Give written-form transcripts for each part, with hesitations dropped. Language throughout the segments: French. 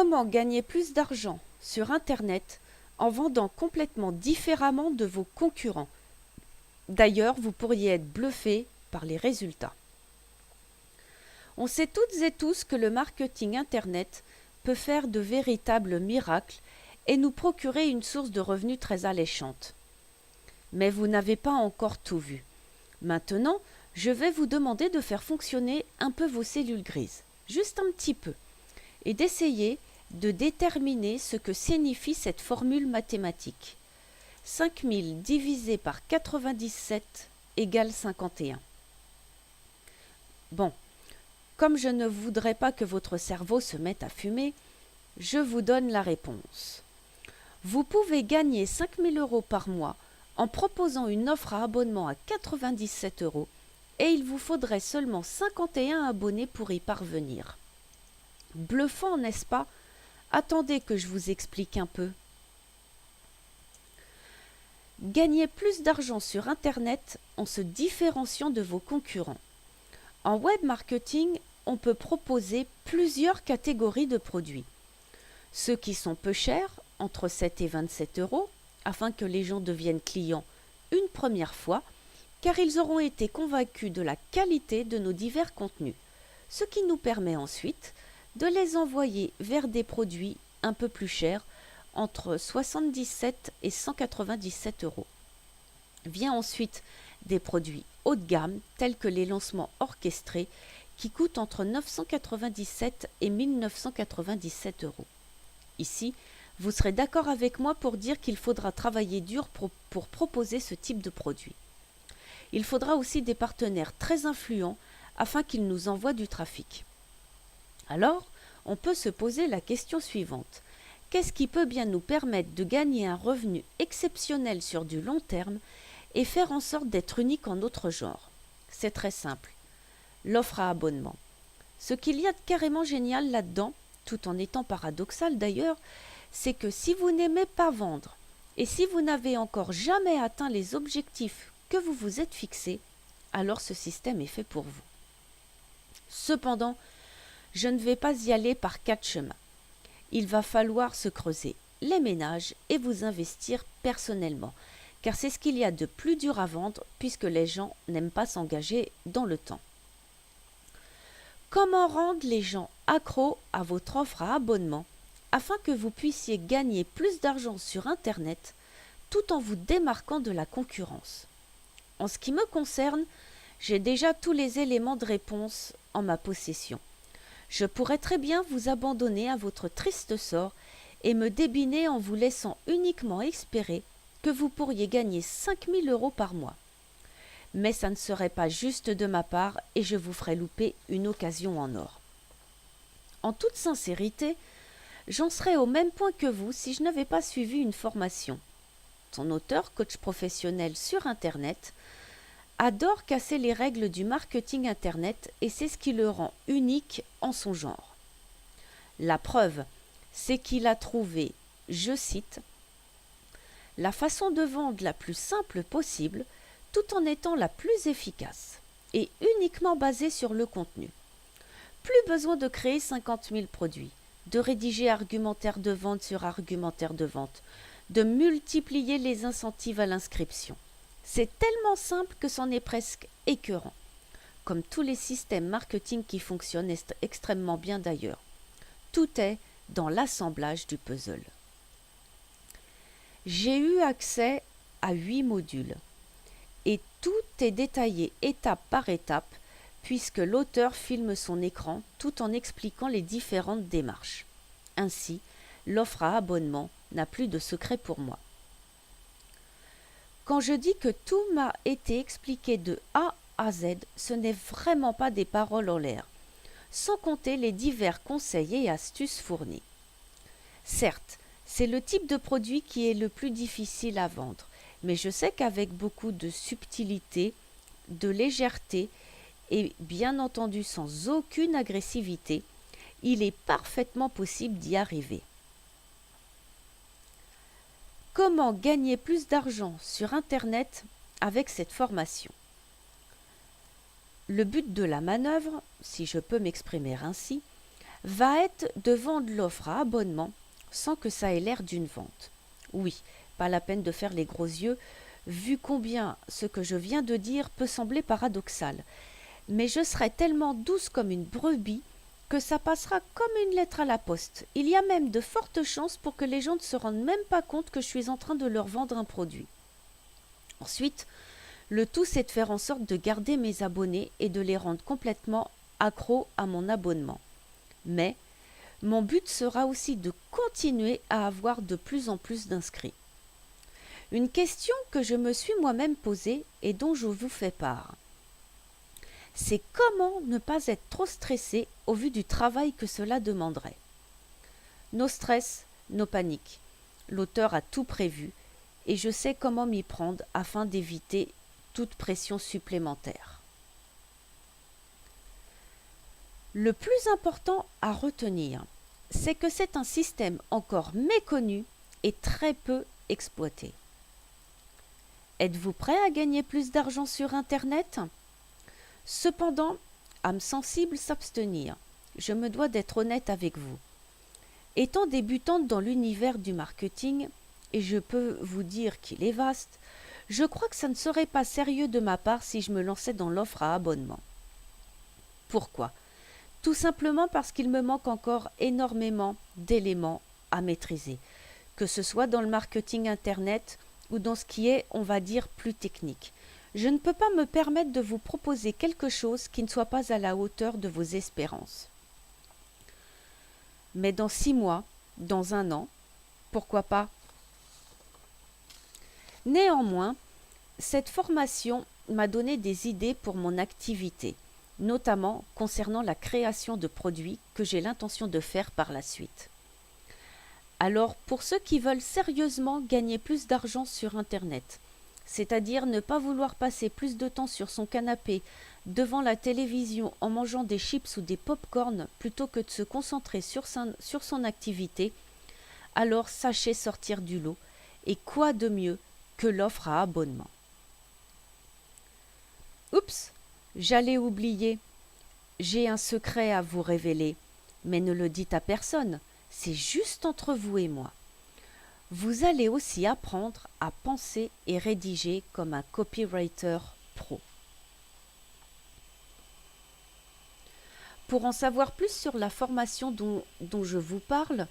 Comment gagner plus d'argent sur Internet en vendant complètement différemment de vos concurrents? D'ailleurs, vous pourriez être bluffé par les résultats. On sait toutes et tous que le marketing Internet peut faire de véritables miracles et nous procurer une source de revenus très alléchante. Mais vous n'avez pas encore tout vu. Maintenant, je vais vous demander de faire fonctionner un peu vos cellules grises, juste un petit peu, et d'essayer de déterminer ce que signifie cette formule mathématique. 5000 divisé par 97 égale 51. Bon, comme je ne voudrais pas que votre cerveau se mette à fumer, je vous donne la réponse. Vous pouvez gagner 5000 € par mois en proposant une offre à abonnement à 97 € et il vous faudrait seulement 51 abonnés pour y parvenir. Bluffant, n'est-ce pas? Attendez que je vous explique un peu. Gagnez plus d'argent sur Internet en se différenciant de vos concurrents. En web marketing, on peut proposer plusieurs catégories de produits. Ceux qui sont peu chers, entre 7 et 27 €, afin que les gens deviennent clients une première fois, car ils auront été convaincus de la qualité de nos divers contenus, ce qui nous permet ensuite de les envoyer vers des produits un peu plus chers, entre 77 et 197 €. Vient ensuite des produits haut de gamme, tels que les lancements orchestrés, qui coûtent entre 997 et 1997 €. Ici, vous serez d'accord avec moi pour dire qu'il faudra travailler dur pour proposer ce type de produit. Il faudra aussi des partenaires très influents afin qu'ils nous envoient du trafic. Alors, on peut se poser la question suivante. Qu'est-ce qui peut bien nous permettre de gagner un revenu exceptionnel sur du long terme et faire en sorte d'être unique en notre genre? C'est très simple. L'offre à abonnement. Ce qu'il y a de carrément génial là-dedans, tout en étant paradoxal d'ailleurs, c'est que si vous n'aimez pas vendre et si vous n'avez encore jamais atteint les objectifs que vous vous êtes fixés, alors ce système est fait pour vous. Cependant, je ne vais pas y aller par 4 chemins. Il va falloir se creuser les ménages et vous investir personnellement, car c'est ce qu'il y a de plus dur à vendre puisque les gens n'aiment pas s'engager dans le temps. Comment rendre les gens accros à votre offre à abonnement afin que vous puissiez gagner plus d'argent sur Internet tout en vous démarquant de la concurrence? En ce qui me concerne, j'ai déjà tous les éléments de réponse en ma possession. Je pourrais très bien vous abandonner à votre triste sort et me débiner en vous laissant uniquement espérer que vous pourriez gagner 5000 € par mois. Mais ça ne serait pas juste de ma part et je vous ferais louper une occasion en or. En toute sincérité, j'en serais au même point que vous si je n'avais pas suivi une formation. Son auteur, coach professionnel sur Internet, adore casser les règles du marketing Internet et c'est ce qui le rend unique en son genre. La preuve, c'est qu'il a trouvé, je cite, « la façon de vendre la plus simple possible tout en étant la plus efficace et uniquement basée sur le contenu. Plus besoin de créer 50 000 produits, de rédiger argumentaire de vente sur argumentaire de vente, de multiplier les incentives à l'inscription. C'est tellement simple que c'en est presque écœurant, comme tous les systèmes marketing qui fonctionnent extrêmement bien d'ailleurs. Tout est dans l'assemblage du puzzle. J'ai eu accès à 8 modules et tout est détaillé étape par étape puisque l'auteur filme son écran tout en expliquant les différentes démarches. Ainsi, l'offre à abonnement n'a plus de secret pour moi. Quand je dis que tout m'a été expliqué de A à Z, ce n'est vraiment pas des paroles en l'air, sans compter les divers conseils et astuces fournis. Certes, c'est le type de produit qui est le plus difficile à vendre, mais je sais qu'avec beaucoup de subtilité, de légèreté et bien entendu sans aucune agressivité, il est parfaitement possible d'y arriver. Comment gagner plus d'argent sur Internet avec cette formation? Le but de la manœuvre, si je peux m'exprimer ainsi, va être de vendre l'offre à abonnement sans que ça ait l'air d'une vente. Oui, pas la peine de faire les gros yeux, vu combien ce que je viens de dire peut sembler paradoxal. Mais je serai tellement douce comme une brebis que ça passera comme une lettre à la poste. Il y a même de fortes chances pour que les gens ne se rendent même pas compte que je suis en train de leur vendre un produit. Ensuite, le tout c'est de faire en sorte de garder mes abonnés et de les rendre complètement accros à mon abonnement. Mais mon but sera aussi de continuer à avoir de plus en plus d'inscrits. Une question que je me suis moi-même posée et dont je vous fais part. C'est comment ne pas être trop stressé au vu du travail que cela demanderait. Nos stress, nos paniques. L'auteur a tout prévu et je sais comment m'y prendre afin d'éviter toute pression supplémentaire. Le plus important à retenir, c'est que c'est un système encore méconnu et très peu exploité. Êtes-vous prêt à gagner plus d'argent sur Internet ? Cependant, âme sensible s'abstenir. Je me dois d'être honnête avec vous. Étant débutante dans l'univers du marketing, et je peux vous dire qu'il est vaste, je crois que ça ne serait pas sérieux de ma part si je me lançais dans l'offre à abonnement. Pourquoi ? Tout simplement parce qu'il me manque encore énormément d'éléments à maîtriser, que ce soit dans le marketing Internet ou dans ce qui est, on va dire, plus technique. Je ne peux pas me permettre de vous proposer quelque chose qui ne soit pas à la hauteur de vos espérances. Mais dans 6 mois, dans 1 an, pourquoi pas ? Néanmoins, cette formation m'a donné des idées pour mon activité, notamment concernant la création de produits que j'ai l'intention de faire par la suite. Alors, pour ceux qui veulent sérieusement gagner plus d'argent sur Internet, c'est-à-dire ne pas vouloir passer plus de temps sur son canapé devant la télévision en mangeant des chips ou des pop-corn plutôt que de se concentrer sur son activité, alors sachez sortir du lot, et quoi de mieux que l'offre à abonnement. Oups, j'allais oublier, j'ai un secret à vous révéler, mais ne le dites à personne, c'est juste entre vous et moi. Vous allez aussi apprendre à penser et rédiger comme un copywriter pro. Pour en savoir plus sur la formation dont je vous parle,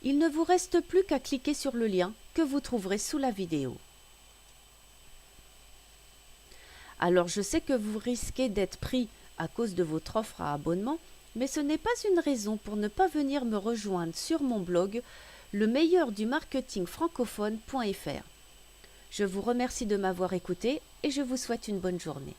il ne vous reste plus qu'à cliquer sur le lien que vous trouverez sous la vidéo. Alors je sais que vous risquez d'être pris à cause de votre offre à abonnement, mais ce n'est pas une raison pour ne pas venir me rejoindre sur mon blog le meilleur du marketing francophone.fr. Je vous remercie de m'avoir écouté et je vous souhaite une bonne journée.